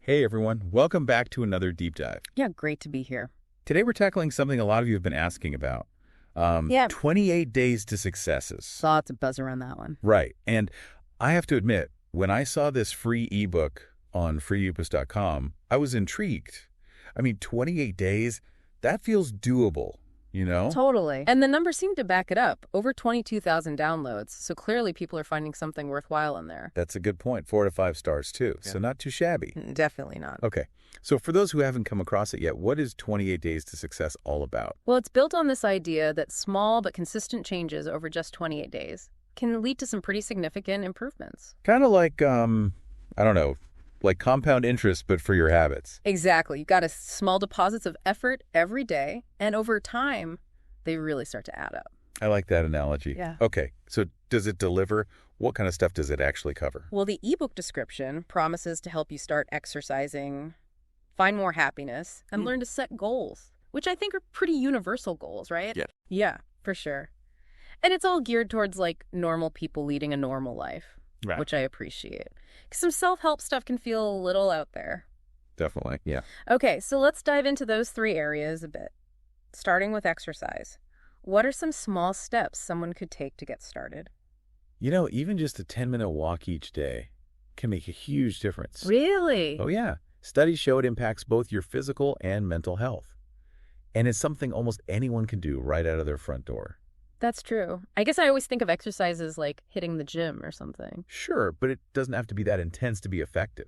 Hey everyone, welcome back to another deep dive. Yeah, great to be here. Today we're tackling something a lot of you have been asking about. Yeah. 28 days to successes. Lots of buzz around that one. Right. And I have to admit, when I saw this free ebook on freeupus.com, I was intrigued. I mean, 28 days, that feels doable, you know? Totally. And the numbers seem to back it up. Over 22,000 downloads. So clearly people are finding something worthwhile in there. That's a good point. 4 to 5 stars too. Yeah. So not too shabby. Definitely not. Okay. So for those who haven't come across it yet, what is 28 Days to Success all about? Well, it's built on this idea that small but consistent changes over just 28 days can lead to some pretty significant improvements. Kind of like, I don't know, like compound interest, but for your habits. Exactly. You got small deposits of effort every day, and over time, they really start to add up. I like that analogy. Yeah. Okay, so does it deliver? What kind of stuff does it actually cover? Well, the ebook description promises to help you start exercising, find more happiness, and learn to set goals, which I think are pretty universal goals, right? Yeah. Yeah, for sure. And it's all geared towards, like, normal people leading a normal life, Right. which I appreciate. Because some self-help stuff can feel a little out there. Definitely, yeah. Okay, so let's dive into those 3 areas a bit. Starting with exercise. What are some small steps someone could take to get started? You know, even just a 10-minute walk each day can make a huge difference. Really? Oh, yeah. Studies show it impacts both your physical and mental health. And it's something almost anyone can do right out of their front door. That's true. I guess I always think of exercise as like hitting the gym or something. Sure, but it doesn't have to be that intense to be effective.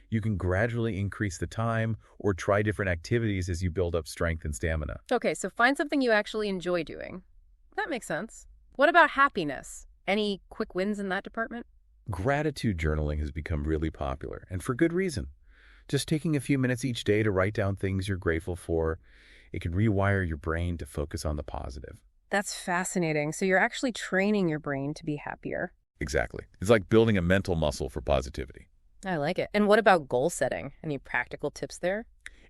You can gradually increase the time or try different activities as you build up strength and stamina. Okay, so find something you actually enjoy doing. That makes sense. What about happiness? Any quick wins in that department? Gratitude journaling has become really popular, and for good reason. Just taking a few minutes each day to write down things you're grateful for, it can rewire your brain to focus on the positive. That's fascinating. So you're actually training your brain to be happier. Exactly. It's like building a mental muscle for positivity. I like it. And what about goal setting? Any practical tips there?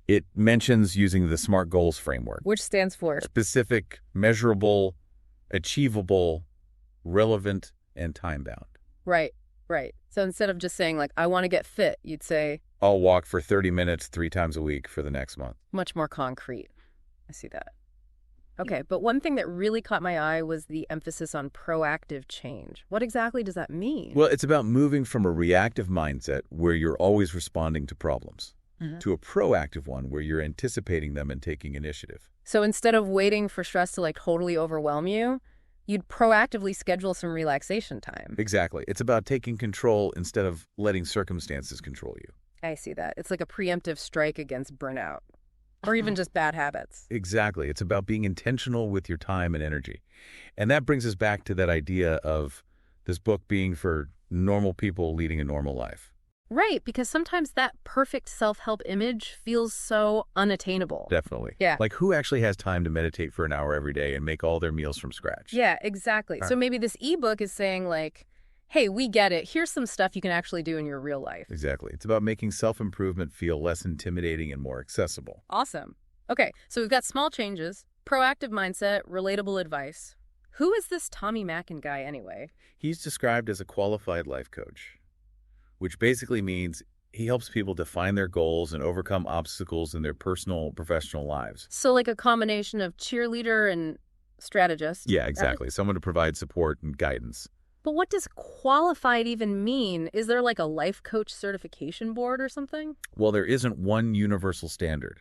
It mentions using the SMART goals framework. Which stands for? Specific, measurable, achievable, relevant, and time-bound. Right. So instead of just saying, like, I want to get fit, you'd say, I'll walk for 30 minutes 3 times a week for the next month. much more concrete. I see that. Okay, but one thing that really caught my eye was the emphasis on proactive change. What exactly does that mean? Well, it's about moving from a reactive mindset where you're always responding to problems to a proactive one where you're anticipating them and taking initiative. So instead of waiting for stress to like totally overwhelm you, you'd proactively schedule some relaxation time. Exactly. It's about taking control instead of letting circumstances control you. I see that. It's like a preemptive strike against burnout. Or even just bad habits. Exactly. It's about being intentional with your time and energy. And that brings us back to that idea of this book being for normal people leading a normal life. Right, because sometimes that perfect self-help image feels so unattainable. Definitely. Yeah. Like who actually has time to meditate for an hour every day and make all their meals from scratch? Yeah, exactly. So maybe this ebook is saying like, hey, we get it. Here's some stuff you can actually do in your real life. Exactly. It's about making self-improvement feel less intimidating and more accessible. Awesome. Okay, so we've got small changes, proactive mindset, relatable advice. Who is this Tommy Mackin guy anyway? He's described as a qualified life coach, which basically means he helps people define their goals and overcome obstacles in their personal, professional lives. So like a combination of cheerleader and strategist. Yeah, exactly. Someone to provide support and guidance. But what does qualified even mean? Is there like a life coach certification board or something? Well, there isn't one universal standard.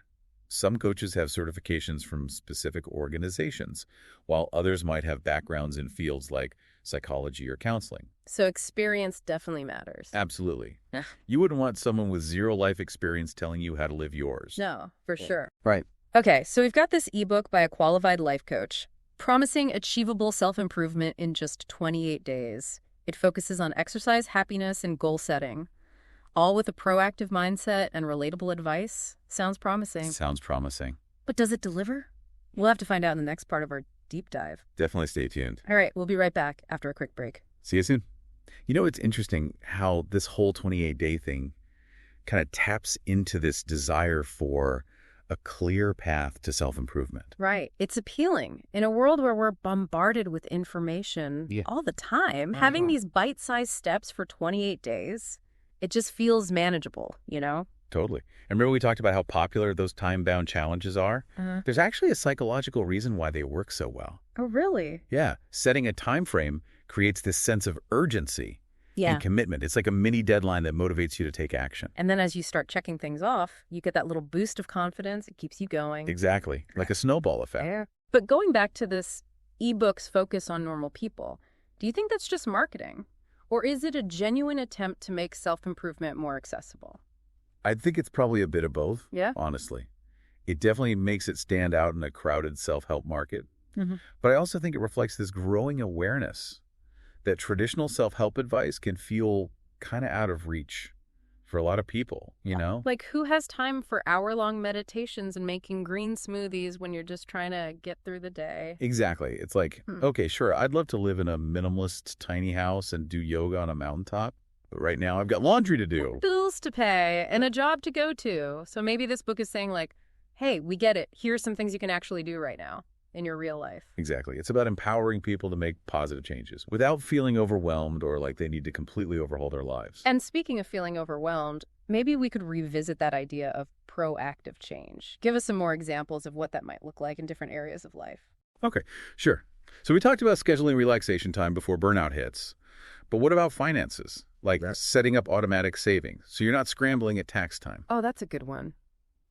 Some coaches have certifications from specific organizations, while others might have backgrounds in fields like psychology or counseling. So experience definitely matters. Absolutely. You wouldn't want someone with zero life experience telling you how to live yours. No, for sure. Right. Okay, so we've got this ebook by a qualified life coach, promising achievable self-improvement in just 28 days. It focuses on exercise, happiness, and goal setting, all with a proactive mindset and relatable advice. Sounds promising. Sounds promising. But does it deliver? We'll have to find out in the next part of our deep dive. Definitely stay tuned. All right, we'll be right back after a quick break. See you soon. You know, it's interesting how this whole 28-day thing kind of taps into this desire for a clear path to self-improvement. Right. It's appealing. In a world where we're bombarded with information all the time, having these bite-sized steps for 28 days, it just feels manageable, you know? Totally. And remember we talked about how popular those time-bound challenges are? There's actually a psychological reason why they work so well. Oh, really? Yeah. Setting a time frame creates this sense of urgency and commitment. It's like a mini deadline that motivates you to take action. And then as you start checking things off, you get that little boost of confidence. It keeps you going. Exactly. Like a snowball effect. Yeah. But going back to this ebook's focus on normal people, do you think that's just marketing? Or is it a genuine attempt to make self-improvement more accessible? I think it's probably a bit of both, Yeah? honestly. It definitely makes it stand out in a crowded self-help market. Mm-hmm. But I also think it reflects this growing awareness that traditional self-help advice can feel kind of out of reach for a lot of people, you know? Like, who has time for hour-long meditations and making green smoothies when you're just trying to get through the day? Exactly. It's like, okay, sure, I'd love to live in a minimalist tiny house and do yoga on a mountaintop, but right now I've got laundry to do. Bills to pay and a job to go to. So maybe this book is saying like, hey, we get it. Here's some things you can actually do right now in your real life. Exactly. It's about empowering people to make positive changes without feeling overwhelmed or like they need to completely overhaul their lives. And speaking of feeling overwhelmed, maybe we could revisit that idea of proactive change. Give us some more examples of what that might look like in different areas of life. Okay, sure. So we talked about scheduling relaxation time before burnout hits. But what about finances? Like setting up automatic savings so you're not scrambling at tax time. Oh, that's a good one.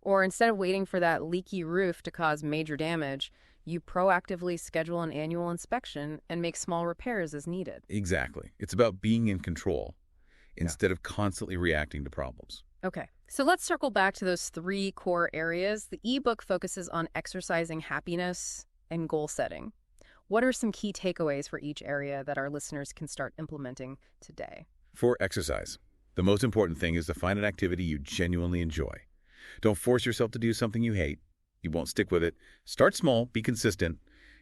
Or instead of waiting for that leaky roof to cause major damage, you proactively schedule an annual inspection and make small repairs as needed. Exactly. It's about being in control instead of constantly reacting to problems. Okay, so let's circle back to those 3 core areas. The ebook focuses on exercising happiness and goal setting. What are some key takeaways for each area that our listeners can start implementing today? For exercise, the most important thing is to find an activity you genuinely enjoy. Don't force yourself to do something you hate. You won't stick with it. Start small, be consistent,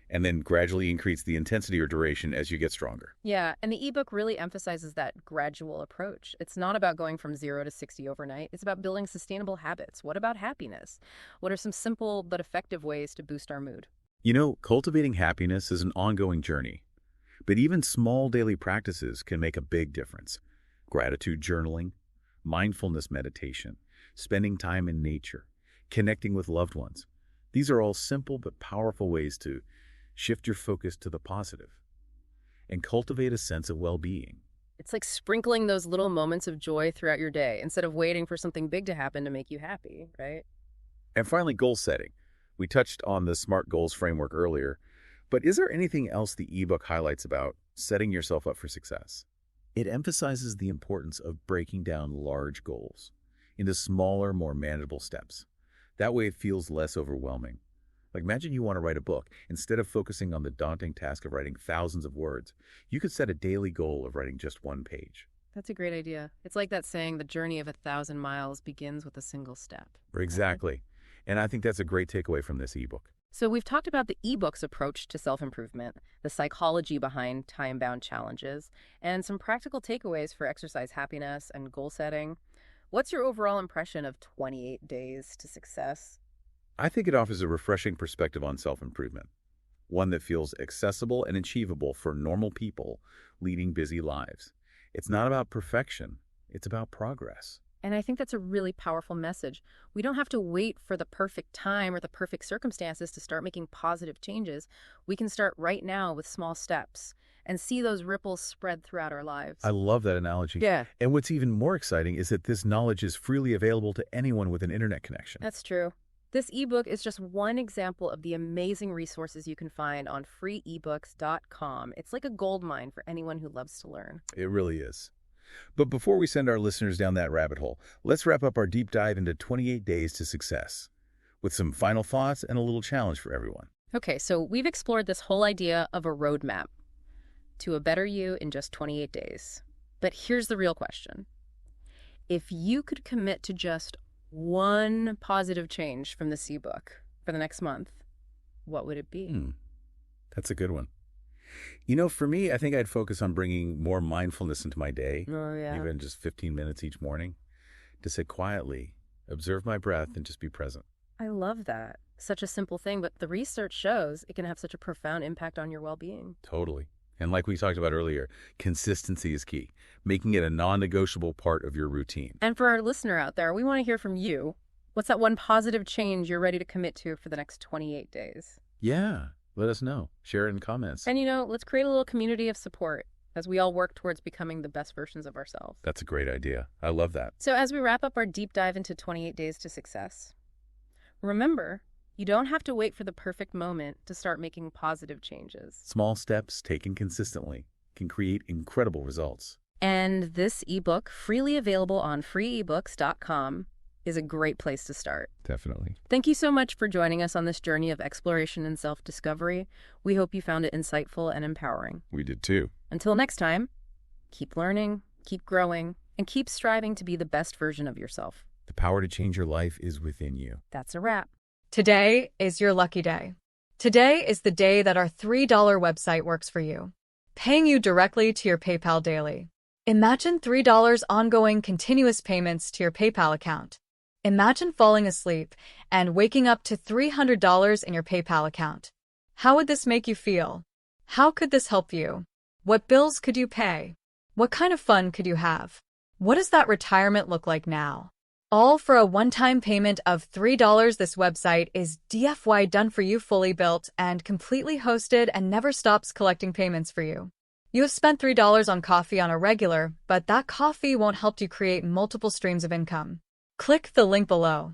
and then gradually increase the intensity or duration as you get stronger. Yeah, and the ebook really emphasizes that gradual approach. It's not about going from 0 to 60 overnight. It's about building sustainable habits. What about happiness? What are some simple but effective ways to boost our mood? You know, cultivating happiness is an ongoing journey, but even small daily practices can make a big difference. Gratitude journaling, mindfulness meditation, spending time in nature, connecting with loved ones. These are all simple but powerful ways to shift your focus to the positive and cultivate a sense of well-being. It's like sprinkling those little moments of joy throughout your day instead of waiting for something big to happen to make you happy, right? And finally, goal setting. We touched on the SMART goals framework earlier, but is there anything else the ebook highlights about setting yourself up for success? It emphasizes the importance of breaking down large goals into smaller, more manageable steps. That way it feels less overwhelming. Like imagine you want to write a book. Instead of focusing on the daunting task of writing thousands of words, you could set a daily goal of writing just 1 page. That's a great idea. It's like that saying, the journey of 1,000 miles begins with a single step. Exactly. And I think that's a great takeaway from this ebook. So we've talked about the ebook's approach to self-improvement, the psychology behind time-bound challenges, and some practical takeaways for exercise happiness and goal setting. What's your overall impression of 28 Days to Success? I think it offers a refreshing perspective on self-improvement, one that feels accessible and achievable for normal people leading busy lives. It's not about perfection, it's about progress. And I think that's a really powerful message. We don't have to wait for the perfect time or the perfect circumstances to start making positive changes. We can start right now with small steps and see those ripples spread throughout our lives. I love that analogy. Yeah. And what's even more exciting is that this knowledge is freely available to anyone with an internet connection. That's true. This ebook is just one example of the amazing resources you can find on freeebooks.com. It's like a goldmine for anyone who loves to learn. It really is. But before we send our listeners down that rabbit hole, let's wrap up our deep dive into 28 Days to Success with some final thoughts and a little challenge for everyone. Okay, so we've explored this whole idea of a roadmap to a better you in just 28 days. But here's the real question. If you could commit to just one positive change from this ebook for the next month, what would it be? That's a good one. You know, for me, I think I'd focus on bringing more mindfulness into my day, even just 15 minutes each morning, to sit quietly, observe my breath, and just be present. I love that. Such a simple thing, but the research shows it can have such a profound impact on your well-being. Totally. And like we talked about earlier, consistency is key, making it a non-negotiable part of your routine. And for our listener out there, we want to hear from you. What's that one positive change you're ready to commit to for the next 28 days? Yeah, let us know. Share it in comments. And let's create a little community of support as we all work towards becoming the best versions of ourselves. That's a great idea. I love that. So as we wrap up our deep dive into 28 days to success, remember, you don't have to wait for the perfect moment to start making positive changes. Small steps taken consistently can create incredible results. And this ebook, freely available on freeebooks.com, is a great place to start. Definitely. Thank you so much for joining us on this journey of exploration and self-discovery. We hope you found it insightful and empowering. We did too. Until next time, keep learning, keep growing, and keep striving to be the best version of yourself. The power to change your life is within you. That's a wrap. Today is your lucky day. Today is the day that our $3 website works for you, paying you directly to your PayPal daily. Imagine $3 ongoing continuous payments to your PayPal account. Imagine falling asleep and waking up to $300 in your PayPal account. How would this make you feel? How could this help you? What bills could you pay? What kind of fun could you have? What does that retirement look like now? All for a one-time payment of $3. This website is DFY done for you, fully built and completely hosted, and never stops collecting payments for you. You have spent $3 on coffee on a regular, but that coffee won't help you create multiple streams of income. Click the link below.